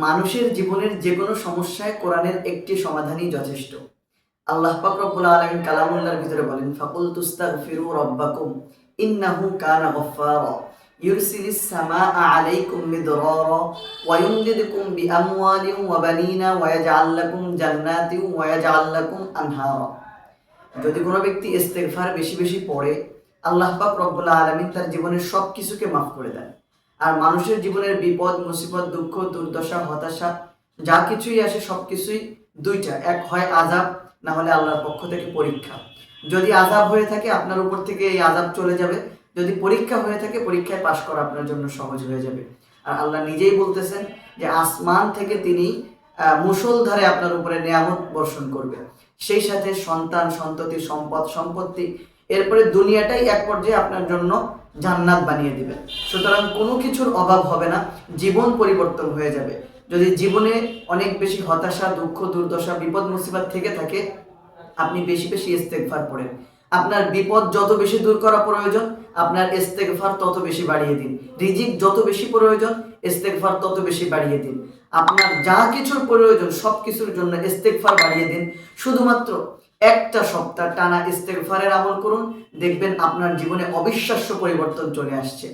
মানুষের জীবনের যে কোনো সমস্যায় কোরআনের একটি সমাধানই যথেষ্ট। আল্লাহ পাক রব্বুল আলামিন কালামুল্লাহর ভিতরে বলেন, ফাকুল তুস্তাগফিরু রাব্বাকুম ইন্নাহু কানা গফফারা ইউরসিলিস সামাআ আলাইকুম মিদরারা ওয়া ইউমদিদকুম বিআমওয়ালিন ওয়া বানিনা ওয়া ইয়াজআল লাকুম জান্নাতিন ওয়া ইয়াজআল লাকুম আনহারা। যদি কোনো ব্যক্তি ইস্তেগফার বেশি বেশি পড়ে, আল্লাহ পাক রব্বুল আলামিন তার জীবনের সব কিছুকে মাফ করে দেন। আর মানুষের জীবনের বিপদ, মুসিবত, দুঃখ, দুর্দশা, হতাশা যা কিছুই আসে সব কিছুই দুইটা, এক হয় আযাব, না হলে আল্লাহর পক্ষ থেকে পরীক্ষা। যদি আযাব হয়ে থাকে আপনার উপর থেকে এই আযাব চলে যাবে, যদি পরীক্ষা হয়ে থাকে পরীক্ষায় পাশ করা আপনার জন্য সহজ হয়ে যাবে। আর আল্লাহ নিজেই বলতেছেন যে আসমান থেকে তিনি মুষলধারে আপনার উপরে নিয়ামত বর্ষণ করবে, সেই সাথে সন্তান, সন্ততি, সম্পদ, সম্পত্তি, এরপরে দুনিয়াটাই এক পর্যায়ে আপনার জন্য জান্নাত বানিয়ে দিবে। সুতরাং কোনো কিছুর অভাব হবে না, জীবন পরিবর্তন হয়ে যাবে। যদি জীবনে অনেক বেশি হতাশা, দুঃখ, দুর্দশা, বিপদ, মুসিবত থেকে থাকে, আপনি বেশি বেশি ইস্তেগফার পড়েন। আপনার বিপদ যত বেশি দূর করা প্রয়োজন, আপনার ইস্তেগফার তত বেশি বাড়িয়ে দিন। রিজিক যত বেশি প্রয়োজন, ইস্তেগফার তত বেশি বাড়িয়ে দিন। আপনার যা কিছুর প্রয়োজন সব কিছুর জন্য ইস্তেগফার বাড়িয়ে দিন। শুধুমাত্র একটা সপ্তাহ টানা ইস্তেগফারের আমল করুন, দেখবেন আপনার জীবনে অবিশ্বাস্য পরিবর্তন চলে আসছে।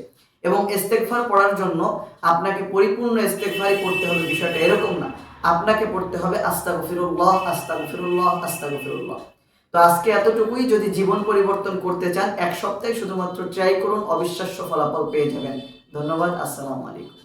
এবং ইস্তেগফার পড়ার জন্য আপনাকে পরিপূর্ণ ইস্তেগফারই পড়তে হবে, বিষয়টা এরকম না। আপনাকে পড়তে হবে আস্তাগফিরুল্লাহ, আস্তাগফিরুল্লাহ, আস্তাগফিরুল্লাহ। তো আজকে এতটুকুই। যদি জীবন পরিবর্তন করতে চান, এক সপ্তাহে শুধুমাত্র ট্রাই করুন, অবিশ্বাস্য ফলাফল পেয়ে যাবেন। ধন্যবাদ। আসসালামু আলাইকুম।